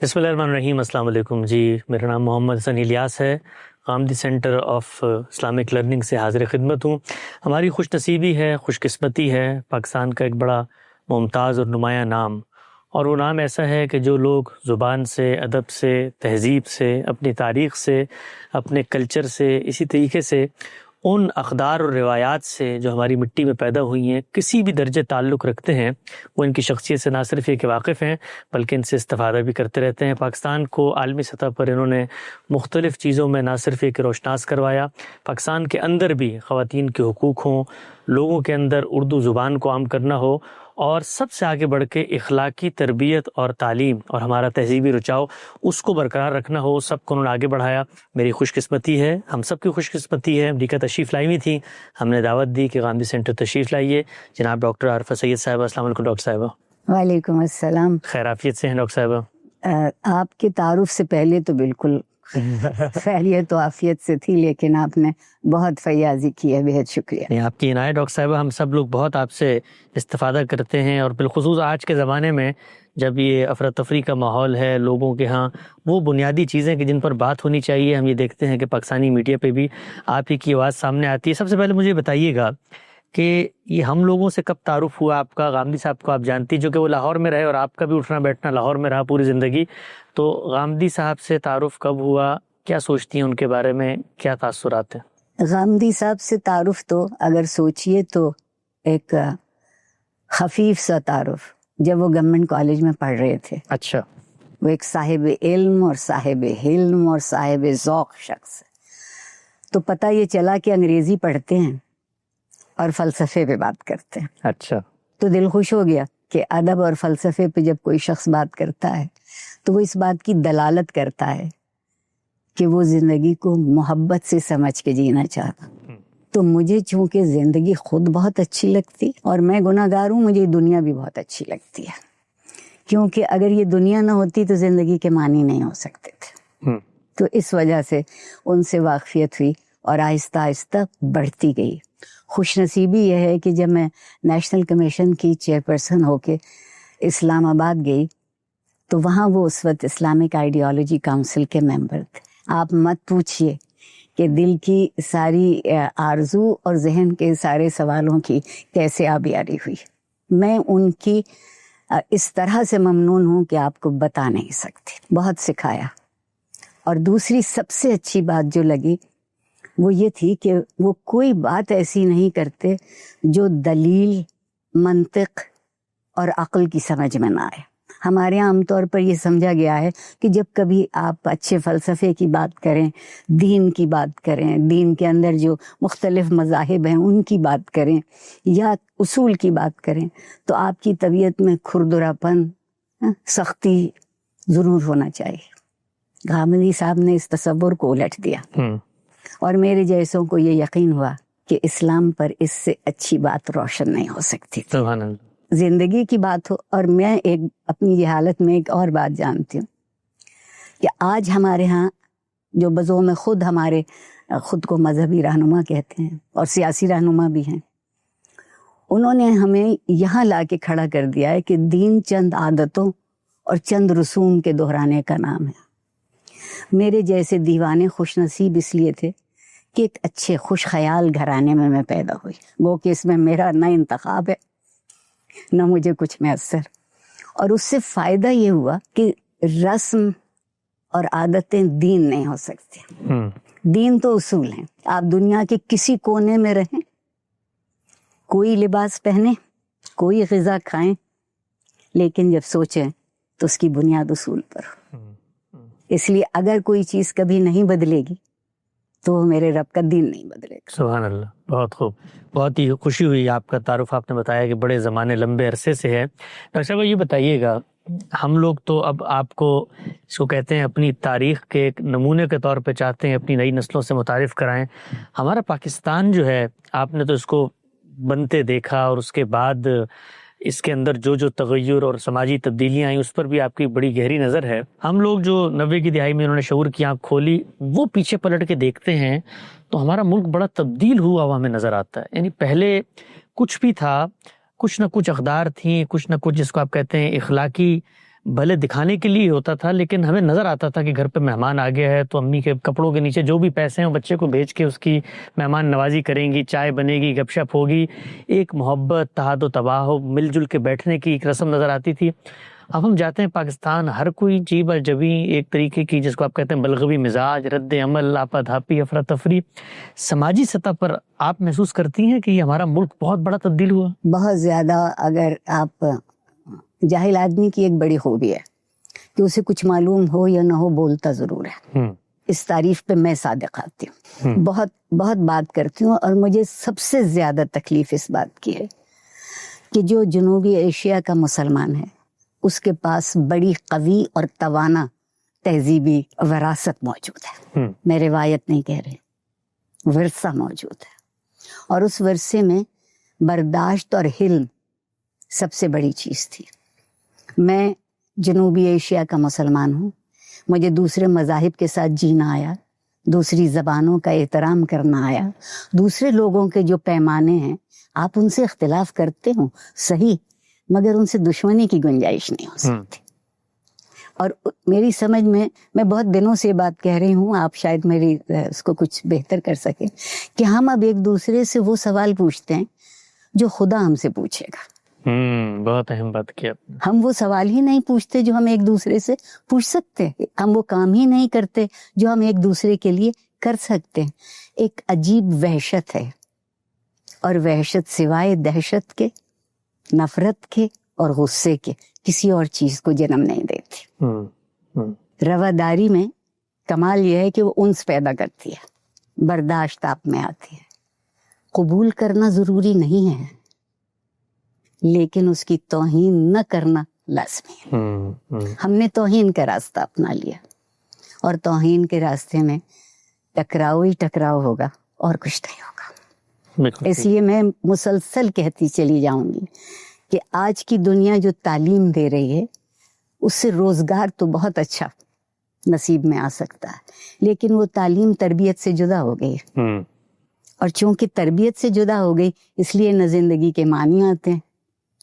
بسم اللہ الرحمن الرحیم۔ السلام علیکم جی، میرا نام محمد حسن الیاس ہے، Ghamidi centre of Islamic learning سے حاضر خدمت ہوں۔ ہماری خوش نصیبی ہے، خوش قسمتی ہے، پاکستان کا ایک بڑا ممتاز اور نمایاں نام، اور وہ نام ایسا ہے کہ جو لوگ زبان سے، ادب سے، تہذیب سے، اپنی تاریخ سے، اپنے کلچر سے، اسی طریقے سے ان اقدار اور روایات سے جو ہماری مٹی میں پیدا ہوئی ہیں کسی بھی درجے تعلق رکھتے ہیں، وہ ان کی شخصیت سے نہ صرف یہ کہ واقف ہیں بلکہ ان سے استفادہ بھی کرتے رہتے ہیں۔ پاکستان کو عالمی سطح پر انہوں نے مختلف چیزوں میں نہ صرف یہ کہ روشناس کروایا، پاکستان کے اندر بھی خواتین کے حقوق ہوں، لوگوں کے اندر اردو زبان کو عام کرنا ہو، اور سب سے آگے بڑھ کے اخلاقی تربیت اور تعلیم اور ہمارا تہذیبی رچاؤ اس کو برقرار رکھنا ہو، سب کو انہوں نے آگے بڑھایا۔ میری خوش قسمتی ہے، ہم سب کی خوش قسمتی ہے، امریکہ تشریف لائی ہوئی تھی، ہم نے دعوت دی کہ غامدی سینٹر تشریف لائیے۔ جناب ڈاکٹر عارفہ سید صاحبہ، السلام علیکم ڈاکٹر صاحبہ۔ وعلیکم السلام۔ خیر عافیت سے ہیں ڈاکٹر صاحبہ؟ آپ کے تعارف سے پہلے تو بالکل خیریت و عافیت سے تھی، لیکن آپ نے بہت فیاضی کی ہے، بہت شکریہ۔ آپ کی عنایت ڈاکٹر صاحبہ، ہم سب لوگ بہت آپ سے استفادہ کرتے ہیں، اور بالخصوص آج کے زمانے میں جب یہ افراتفری کا ماحول ہے لوگوں کے ہاں، وہ بنیادی چیزیں کہ جن پر بات ہونی چاہیے، ہم یہ دیکھتے ہیں کہ پاکستانی میڈیا پہ بھی آپ ہی کی آواز سامنے آتی ہے۔ سب سے پہلے مجھے بتائیے گا کہ یہ ہم لوگوں سے کب تعارف ہوا آپ کا؟ غامدی صاحب کو آپ جانتی، جو کہ وہ لاہور میں رہے اور آپ کا بھی اٹھنا بیٹھنا لاہور میں رہا پوری زندگی، تو غامدی صاحب سے تعارف کب ہوا؟ کیا سوچتی ہیں ان کے بارے میں؟ کیا تاثرات ہیں؟ غامدی صاحب سے تعارف تو اگر سوچئے تو ایک خفیف سا تعارف، جب وہ گورنمنٹ کالج میں پڑھ رہے تھے۔ اچھا۔ وہ ایک صاحب علم اور صاحب حلم اور صاحب ذوق شخص ہے، تو پتہ یہ چلا کہ انگریزی پڑھتے ہیں اور فلسفے پہ بات کرتے ہیں۔ اچھا۔ تو دل خوش ہو گیا کہ ادب اور فلسفے پہ جب کوئی شخص بات کرتا ہے تو وہ اس بات کی دلالت کرتا ہے کہ وہ زندگی کو محبت سے سمجھ کے جینا چاہتا۔ تو مجھے چونکہ زندگی خود بہت اچھی لگتی اور میں گناہ گار ہوں، مجھے یہ دنیا بھی بہت اچھی لگتی ہے، کیونکہ اگر یہ دنیا نہ ہوتی تو زندگی کے معنی نہیں ہو سکتے تھے۔ تو اس وجہ سے ان سے واقفیت ہوئی اور آہستہ آہستہ بڑھتی گئی۔ خوش نصیبی یہ ہے کہ جب میں نیشنل کمیشن کی چیئرپرسن ہو کے اسلام آباد گئی تو وہاں وہ اس وقت اسلامک آئیڈیالوجی کاؤنسل کے ممبر تھے۔ آپ مت پوچھئے کہ دل کی ساری آرزو اور ذہن کے سارے سوالوں کی کیسے آبیاری ہوئی۔ میں ان کی اس طرح سے ممنون ہوں کہ آپ کو بتا نہیں سکتی، بہت سکھایا۔ اور دوسری سب سے اچھی بات جو لگی وہ یہ تھی کہ وہ کوئی بات ایسی نہیں کرتے جو دلیل، منطق اور عقل کی سمجھ میں نہ آئے۔ ہمارے یہاں عام طور پر یہ سمجھا گیا ہے کہ جب کبھی آپ اچھے فلسفے کی بات کریں، دین کی بات کریں، دین کے اندر جو مختلف مذاہب ہیں ان کی بات کریں یا اصول کی بات کریں، تو آپ کی طبیعت میں کھردرا پن، سختی ضرور ہونا چاہیے۔ غامدی صاحب نے اس تصور کو الٹ دیا، اور میرے جیسوں کو یہ یقین ہوا کہ اسلام پر اس سے اچھی بات روشن نہیں ہو سکتی۔ سبحان اللہ۔ زندگی کی بات ہو، اور میں ایک اپنی جہالت میں ایک اور بات جانتی ہوں کہ آج ہمارے ہاں جو بذوق میں ہمارے خود کو مذہبی رہنما کہتے ہیں اور سیاسی رہنما بھی ہیں، انہوں نے ہمیں یہاں لا کے کھڑا کر دیا ہے کہ دین چند عادتوں اور چند رسوم کے دہرانے کا نام ہے۔ میرے جیسے دیوانے خوش نصیب اس لیے تھے کہ ایک اچھے خوش خیال گھرانے میں پیدا ہوئی، وہ کہ اس میں میرا نہ انتخاب ہے نہ مجھے کچھ میسر، اور اس سے فائدہ یہ ہوا کہ رسم اور عادتیں دین نہیں ہو سکتی۔ دین تو اصول ہیں، آپ دنیا کے کسی کونے میں رہیں، کوئی لباس پہنیں، کوئی غذا کھائیں، لیکن جب سوچیں تو اس کی بنیاد اصول پر ہو۔ اس لیے اگر کوئی چیز کبھی نہیں بدلے گی تو وہ میرے رب کا دین نہیں بدلے گا۔ سبحان اللہ، بہت خوب، بہت ہی خوشی ہوئی آپ کا تعارف آپ نے بتایا کہ بڑے زمانے لمبے عرصے سے ہے۔ ڈاکٹر صاحب یہ بتائیے گا، ہم لوگ تو اب آپ کو اس کو کہتے ہیں اپنی تاریخ کے ایک نمونے کے طور پہ چاہتے ہیں اپنی نئی نسلوں سے متعارف کرائیں۔ ہمارا پاکستان جو ہے، آپ نے تو اس کو بنتے دیکھا، اور اس کے بعد اس کے اندر جو تغیر اور سماجی تبدیلیاں آئیں اس پر بھی آپ کی بڑی گہری نظر ہے۔ ہم لوگ جو 90 کی دہائی میں انہوں نے شعور کی آنکھ کھولی، وہ پیچھے پلٹ کے دیکھتے ہیں تو ہمارا ملک بڑا تبدیل ہوا ہوا ہمیں نظر آتا ہے۔ یعنی پہلے کچھ بھی تھا، کچھ نہ کچھ اقدار تھیں، کچھ نہ کچھ جس کو آپ کہتے ہیں اخلاقی بھلے دکھانے کے لیے ہوتا تھا لیکن ہمیں نظر آتا تھا کہ گھر پہ مہمان آ گیا ہے تو امی کے کپڑوں کے نیچے جو بھی پیسے ہیں وہ بچے کو بھیج کے اس کی مہمان نوازی کریں گی, چائے بنے گی, گپ شپ ہوگی, ایک محبت, تحاد و تباہ, مل جل کے بیٹھنے کی ایک رسم نظر آتی تھی. اب ہم جاتے ہیں پاکستان, ہر کوئی جی بر جبی ایک طریقے کی جس کو آپ کہتے ہیں بلغوی مزاج, رد عمل, آپا دھاپی, افراتفری. سماجی سطح پر آپ محسوس کرتی ہیں کہ یہ ہمارا ملک بہت بڑا تبدیل ہوا؟ بہت زیادہ. اگر آپ جاہل آدمی کی ایک بڑی خوبی ہے کہ اسے کچھ معلوم ہو یا نہ ہو بولتا ضرور ہے. اس تعریف پہ میں صادق آتی ہوں, بہت بہت بات کرتی ہوں. اور مجھے سب سے زیادہ تکلیف اس بات کی ہے کہ جو جنوبی ایشیا کا مسلمان ہے اس کے پاس بڑی قوی اور توانا تہذیبی وراثت موجود ہے. میں روایت نہیں کہہ رہے, ورثہ موجود ہے. اور اس ورثے میں برداشت اور حلم سب سے بڑی چیز تھی. میں جنوبی ایشیا کا مسلمان ہوں, مجھے دوسرے مذاہب کے ساتھ جینا آیا, دوسری زبانوں کا احترام کرنا آیا. دوسرے لوگوں کے جو پیمانے ہیں آپ ان سے اختلاف کرتے ہوں صحیح, مگر ان سے دشمنی کی گنجائش نہیں ہو سکتی. اور میری سمجھ میں بہت دنوں سے بات کہہ رہی ہوں, آپ شاید میری اس کو کچھ بہتر کر سکیں, کہ ہم اب ایک دوسرے سے وہ سوال پوچھتے ہیں جو خدا ہم سے پوچھے گا. بہت اہم بات کیا. ہم وہ سوال ہی نہیں پوچھتے جو ہم ایک دوسرے سے پوچھ سکتے ہیں. ہم وہ کام ہی نہیں کرتے جو ہم ایک دوسرے کے لیے کر سکتے ہیں. ایک عجیب وحشت ہے, اور وحشت سوائے دہشت کے, نفرت کے اور غصے کے کسی اور چیز کو جنم نہیں دیتی. رواداری میں کمال یہ ہے کہ وہ انس پیدا کرتی ہے, برداشت آپ میں آتی ہے. قبول کرنا ضروری نہیں ہے لیکن اس کی توہین نہ کرنا لازمی ہے. ہم نے توہین کا راستہ اپنا لیا, اور توہین کے راستے میں ٹکراؤ ہی ٹکراؤ ہوگا اور کچھ نہیں ہوگا. اس لیے میں مسلسل کہتی چلی جاؤں گی کہ آج کی دنیا جو تعلیم دے رہی ہے اس سے روزگار تو بہت اچھا نصیب میں آ سکتا ہے, لیکن وہ تعلیم تربیت سے جدا ہو گئی. اور چونکہ تربیت سے جدا ہو گئی اس لیے نہ زندگی کے معنی آتے ہیں,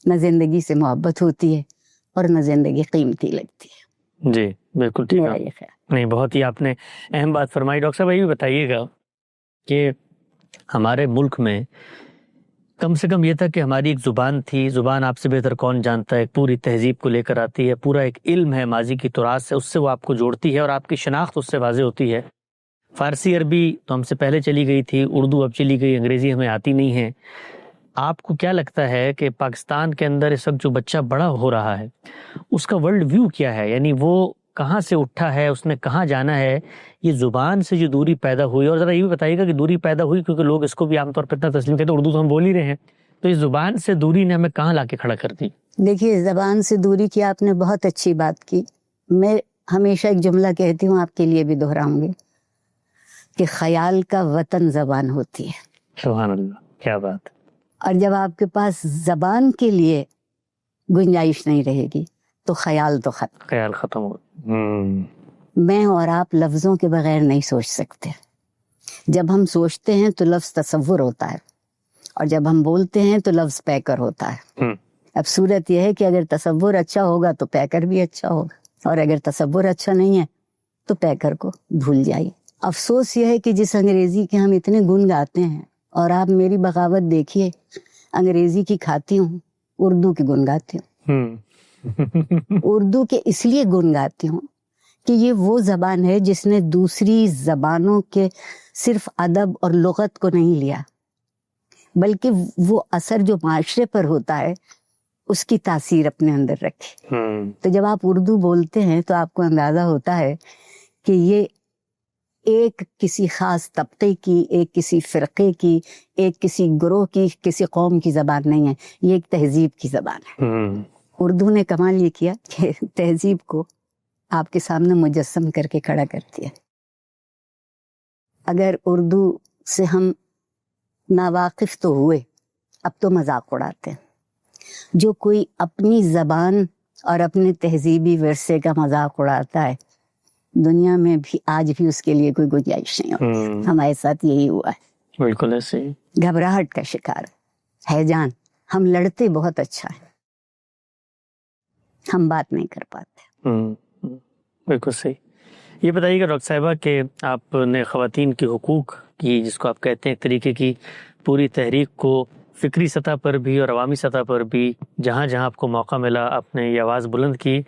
نہ زندگی سے محبت ہوتی ہے, اور نہ زندگی قیمتی لگتی ہے. جی بالکل ٹھیک ہے. نہیں, بہت ہی آپ نے اہم بات فرمائی. ڈاکٹر صاحب یہ بھی بتائیے گا کہ ہمارے ملک میں کم سے کم یہ تھا کہ ہماری ایک زبان تھی, زبان آپ سے بہتر کون جانتا ہے, پوری تہذیب کو لے کر آتی ہے, پورا ایک علم ہے ماضی کی تراث سے, اس سے وہ آپ کو جوڑتی ہے اور آپ کی شناخت اس سے واضح ہوتی ہے. فارسی عربی تو ہم سے پہلے چلی گئی تھی, اردو اب چلی گئی, انگریزی ہمیں آتی نہیں ہے. آپ کو کیا لگتا ہے کہ پاکستان کے اندر اس وقت جو بچہ بڑا ہو رہا ہے اس کا ورلڈ ویو کیا ہے, یعنی وہ کہاں سے اٹھا ہے, اس نے کہاں جانا ہے؟ یہ زبان سے جو دوری پیدا ہوئی, اور ذرا یہ بھی بتائیے گا کہ دوری پیدا ہوئی کیونکہ لوگ اس کو بھی عام طور پر اتنا تسلیم کہتے ہیں, اردو تو ہم بول ہی رہے ہیں, تو اس زبان سے دوری نے ہمیں کہاں لا کے کھڑا کر دی؟ دیکھیے, زبان سے دوری کی آپ نے بہت اچھی بات کی. میں ہمیشہ ایک جملہ کہتی ہوں, آپ کے لیے بھی دہراؤں گی, کہ خیال کا وطن زبان ہوتی ہے. سبحان اللہ, کیا بات. اور جب آپ کے پاس زبان کے لیے گنجائش نہیں رہے گی تو خیال تو ختم. خیال ختم ہو. میں اور آپ لفظوں کے بغیر نہیں سوچ سکتے. جب ہم سوچتے ہیں تو لفظ تصور ہوتا ہے, اور جب ہم بولتے ہیں تو لفظ پیکر ہوتا ہے. اب صورت یہ ہے کہ اگر تصور اچھا ہوگا تو پیکر بھی اچھا ہوگا, اور اگر تصور اچھا نہیں ہے تو پیکر کو بھول جائیے. افسوس یہ ہے کہ جس انگریزی کے ہم اتنے گن گاتے ہیں, اور آپ میری بغاوت دیکھیے, انگریزی کی کھاتی ہوں, اردو کی گن گاتی ہوں. اردو کے اس لیے گن گاتی ہوں کہ یہ وہ زبان ہے جس نے دوسری زبانوں کے صرف ادب اور لغت کو نہیں لیا, بلکہ وہ اثر جو معاشرے پر ہوتا ہے اس کی تاثیر اپنے اندر رکھی. تو جب آپ اردو بولتے ہیں تو آپ کو اندازہ ہوتا ہے کہ یہ ایک کسی خاص طبقے کی, ایک کسی فرقے کی, ایک کسی گروہ کی, کسی قوم کی زبان نہیں ہے, یہ ایک تہذیب کی زبان ہے. اردو نے کمال یہ کیا کہ تہذیب کو آپ کے سامنے مجسم کر کے کھڑا کرتی ہے. اگر اردو سے ہم ناواقف تو ہوئے, اب تو مذاق اڑاتے ہیں. جو کوئی اپنی زبان اور اپنے تہذیبی ورثے کا مذاق اڑاتا ہے دنیا میں بھی آج بھی اس کے لیے کوئی گنجائش نہیں ہوتی. ہمارے ساتھ یہی ہوا ہے. بالکل ایسے ہی. گھبراہٹ کا شکار ہے جان. ہم لڑتے بہت اچھا ہے, ہم بات نہیں کر پاتے. بالکل صحیح. یہ بتائیے گا ڈاکٹر صاحبہ کہ آپ نے خواتین کے حقوق کی، جس کو آپ کہتے ہیں ایک طریقے کی پوری تحریک کو فکری سطح پر بھی اور عوامی سطح پر بھی جہاں جہاں آپ کو موقع ملا آپ نے یہ آواز بلند کی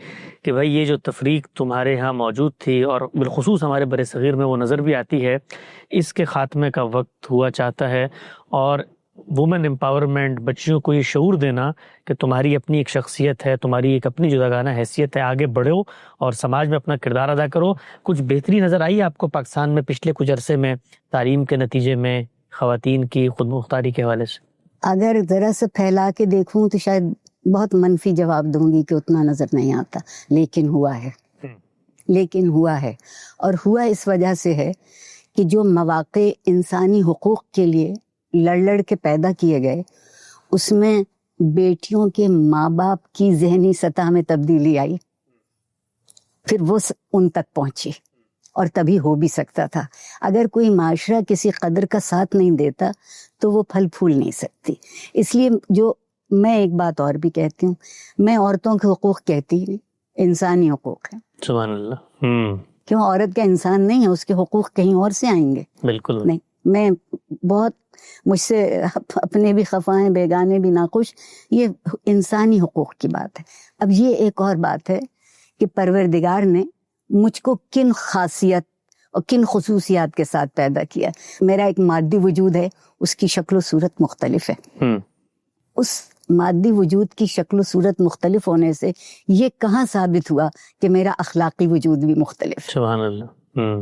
کہ بھائی یہ جو تفریق تمہارے ہاں موجود تھی اور بالخصوص ہمارے بر صغیر میں وہ نظر بھی آتی ہے، اس کے خاتمے کا وقت ہوا چاہتا ہے. اور وومن امپاورمنٹ، بچیوں کو یہ شعور دینا کہ تمہاری اپنی ایک شخصیت ہے، تمہاری ایک اپنی جداگانہ حیثیت ہے، آگے بڑھو اور سماج میں اپنا کردار ادا کرو. کچھ بہتری نظر آئی آپ کو پاکستان میں پچھلے کچھ عرصے میں تعلیم کے نتیجے میں خواتین کی خود مختاری کے حوالے سے؟ اگر ذرا سے پھیلا کے دیکھوں تو شاید بہت منفی جواب دوں گی کہ اتنا نظر نہیں آتا، لیکن ہوا ہے. اور ہوا اس وجہ سے ہے کہ جو مواقع انسانی حقوق کے لیے لڑ کے پیدا کیے گئے، اس میں بیٹیوں کے ماں باپ کی ذہنی سطح میں تبدیلی آئی، پھر وہ ان تک پہنچی، اور تبھی ہو بھی سکتا تھا. اگر کوئی معاشرہ کسی قدر کا ساتھ نہیں دیتا تو وہ پھل پھول نہیں سکتی. اس لیے جو میں ایک بات اور بھی کہتی ہوں، میں عورتوں کے حقوق کہتی نہیں، انسانی حقوق ہیں. سبحان اللہ. کیوں عورت کا انسان نہیں ہے، اس کے حقوق کہیں اور سے آئیں گے؟ بالکل نہیں. میں بہت، مجھ سے اپنے بھی خفا ہیں، بیگانے بھی ناخوش. یہ انسانی حقوق کی بات ہے. اب یہ ایک اور بات ہے کہ پروردگار نے مجھ کو کن خاصیت اور کن خصوصیات کے ساتھ پیدا کیا. میرا ایک مادی وجود ہے، اس کی شکل و صورت مختلف ہے. اس مادی وجود کی شکل و صورت مختلف ہونے سے یہ کہاں ثابت ہوا کہ میرا اخلاقی وجود بھی مختلف ہے؟ سبحان اللہ.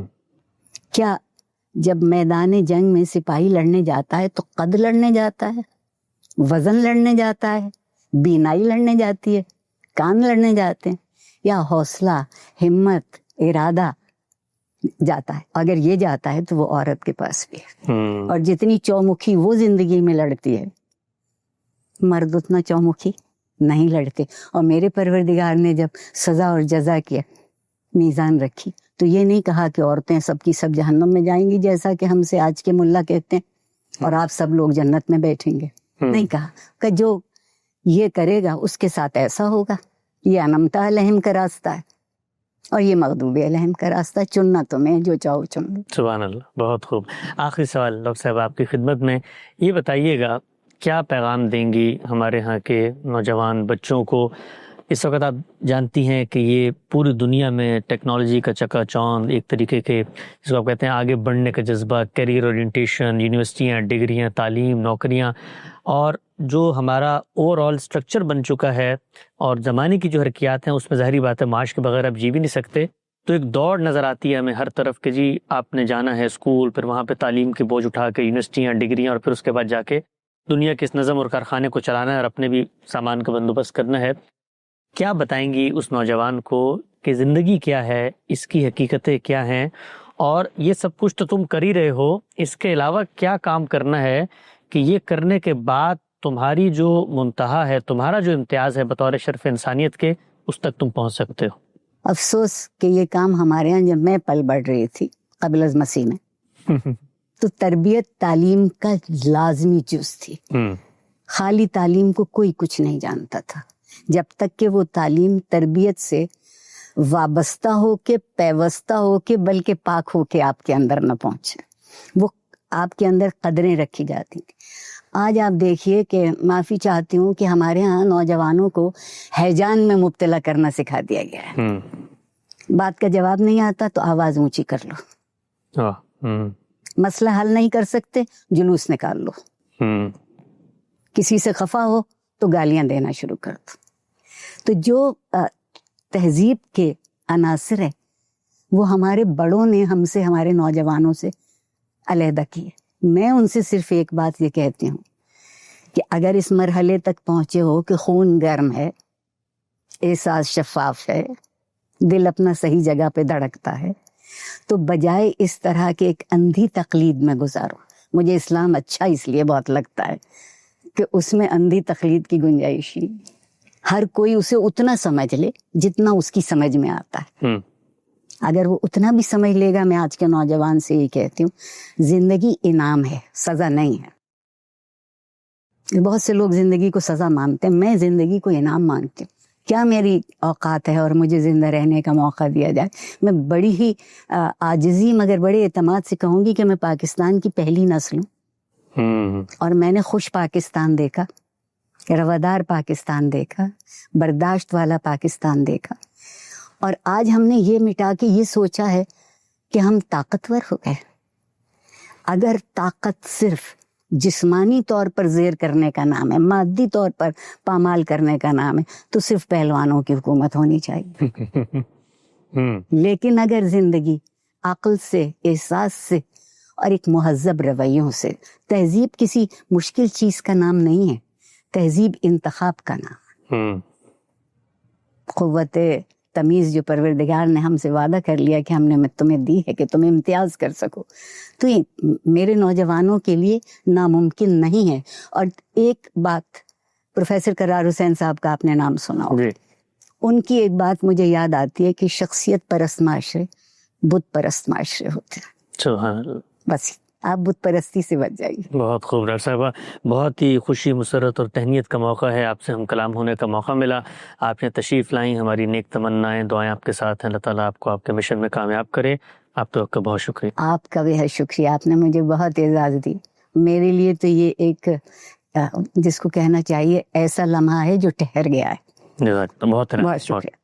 کیا جب میدان جنگ میں سپاہی لڑنے جاتا ہے تو قد لڑنے جاتا ہے، وزن لڑنے جاتا ہے، بینائی لڑنے جاتی ہے، کان لڑنے جاتے ہیں، یا حوصلہ، ہمت، ارادہ جاتا ہے؟ اگر یہ جاتا ہے تو وہ عورت کے پاس بھی ہے. اور جتنی چومکھی وہ زندگی میں لڑتی ہے، مرد اتنا چومکھی نہیں لڑتے. اور میرے پروردگار نے جب سزا اور جزا کی میزان رکھی تو یہ نہیں کہا کہ عورتیں سب کی سب جہنم میں جائیں گی جیسا کہ ہم سے آج کے ملا کہتے ہیں، اور آپ سب لوگ جنت میں بیٹھیں گے. نہیں کہا کہ جو یہ کرے گا اس کے ساتھ ایسا ہوگا. یہ انمتا علیہم کا راستہ ہے اور یہ مغضوب علیہم کا راستہ. چننا تمہیں، جو چاہو چن لو. سبحان اللہ. بہت خوب. آخری سوال ڈاکٹر صاحب آپ کی خدمت میں، یہ بتائیے گا کیا پیغام دیں گی ہمارے ہاں کے نوجوان بچوں کو؟ اس وقت آپ جانتی ہیں کہ یہ پوری دنیا میں ٹیکنالوجی کا چکا چوند، ایک طریقے کے جس کو آپ کہتے ہیں آگے بڑھنے کا جذبہ، کیریئر اورینٹیشن، یونیورسٹیاں، ڈگریاں، تعلیم، نوکریاں، اور جو ہمارا اوور آل اسٹرکچر بن چکا ہے اور زمانے کی جو حرکیات ہیں اس میں ظاہری بات ہے معاش کے بغیر اب جی بھی نہیں سکتے. تو ایک دوڑ نظر آتی ہے ہمیں ہر طرف کہ جی آپ نے جانا ہے اسکول، پھر وہاں پہ تعلیم کے بوجھ اٹھا کے یونیورسٹیاں، ڈگریاں، اور پھر اس کے بعد جا کے دنیا کے اس نظم اور کارخانے کو چلانا ہے اور اپنے بھی سامان کا بندوبست کرنا ہے. کیا بتائیں گی اس نوجوان کو کہ زندگی کیا ہے، اس کی حقیقتیں کیا ہیں، اور یہ سب کچھ تو تم کر ہی رہے ہو، اس کے علاوہ کیا کام کرنا ہے کہ یہ کرنے کے بعد تمہاری جو منتہا ہے، تمہارا جو امتیاز ہے بطور شرف انسانیت کے، اس تک تم پہنچ سکتے ہو؟ افسوس کہ یہ کام ہمارے ہاں جب میں پل بڑھ رہی تھی قبل از مسیح میں تو تربیت تعلیم کا لازمی جز تھی. خالی تعلیم کو کوئی کچھ نہیں جانتا تھا جب تک کہ وہ تعلیم تربیت سے وابستہ ہو کے، پیوستہ ہو کے، بلکہ پاک ہو کے آپ کے اندر نہ پہنچے. وہ آپ کے اندر قدریں رکھی جاتی تھیں. آج آپ دیکھیے کہ معافی چاہتی ہوں کہ ہمارے ہاں نوجوانوں کو ہیجان میں مبتلا کرنا سکھا دیا گیا ہے. بات کا جواب نہیں آتا تو آواز اونچی کر لو، مسئلہ حل نہیں کر سکتے جلوس نکال لو، کسی سے خفا ہو تو گالیاں دینا شروع کر دو. تو جو تہذیب کے عناصر ہیں وہ ہمارے بڑوں نے ہم سے، ہمارے نوجوانوں سے علیحدہ کیے. میں ان سے صرف ایک بات یہ کہتی ہوں کہ اگر اس مرحلے تک پہنچے ہو کہ خون گرم ہے، احساس شفاف ہے، دل اپنا صحیح جگہ پہ دھڑکتا ہے، تو بجائے اس طرح کے ایک اندھی تقلید میں گزارو. مجھے اسلام اچھا اس لیے بہت لگتا ہے کہ اس میں اندھی تقلید کی گنجائش نہیں. ہر کوئی اسے اتنا سمجھ لے جتنا اس کی سمجھ میں آتا ہے. اگر وہ اتنا بھی سمجھ لے گا، میں آج کے نوجوان سے یہ کہتی ہوں، زندگی انعام ہے، سزا نہیں ہے. بہت سے لوگ زندگی کو سزا مانتے ہیں، میں زندگی کو انعام مانتی ہوں کیا میری اوقات ہے اور مجھے زندہ رہنے کا موقع دیا جائے. میں بڑی ہی عاجزی مگر بڑے اعتماد سے کہوں گی کہ میں پاکستان کی پہلی نسل ہوں اور میں نے خوش پاکستان دیکھا, روادار پاکستان دیکھا, برداشت والا پاکستان دیکھا. اور آج ہم نے یہ مٹا کے یہ سوچا ہے کہ ہم طاقتور ہو گئے. اگر طاقت صرف جسمانی طور پر زیر کرنے کا نام ہے, مادی طور پر پامال کرنے کا نام ہے, تو صرف پہلوانوں کی حکومت ہونی چاہیے. لیکن اگر زندگی عقل سے, احساس سے اور ایک مہذب رویوں سے, تہذیب کسی مشکل چیز کا نام نہیں ہے, تہذیب انتخاب کا نام ہے. قوت تمیز جو پروردگار نے ہم سے وعدہ کر لیا کہ ہم نے تمہیں دی ہے کہ تم امتیاز کر سکو, تو یہ میرے نوجوانوں کے لیے ناممکن نہیں ہے. اور ایک بات, پروفیسر قرار حسین صاحب کا آپ نے نام سنا ہوگا, ان کی ایک بات مجھے یاد آتی ہے کہ شخصیت پرست معاشرے بت پرست معاشرے ہوتے ہیں. سبحان اللہ. بس آپ بت پرستی سے بچ جائیے. بہت خوب ڈاکٹر صاحبہ, بہت ہی خوشی, مسرت اور تہنیت کا موقع ہے, آپ سے ہم کلام ہونے کا موقع ملا. آپ نے تشریف لائیں, ہماری نیک تمنائیں, دعائیں آپ کے ساتھ ہیں. اللہ تعالیٰ آپ کو آپ کے مشن میں کامیاب کرے. آپ تو کا بہت شکریہ. آپ کا بھی ہے شکریہ, آپ نے مجھے بہت اعزاز دی. میرے لیے تو یہ ایک جس کو کہنا چاہیے ایسا لمحہ ہے جو ٹھہر گیا ہے. بہت شکریہ.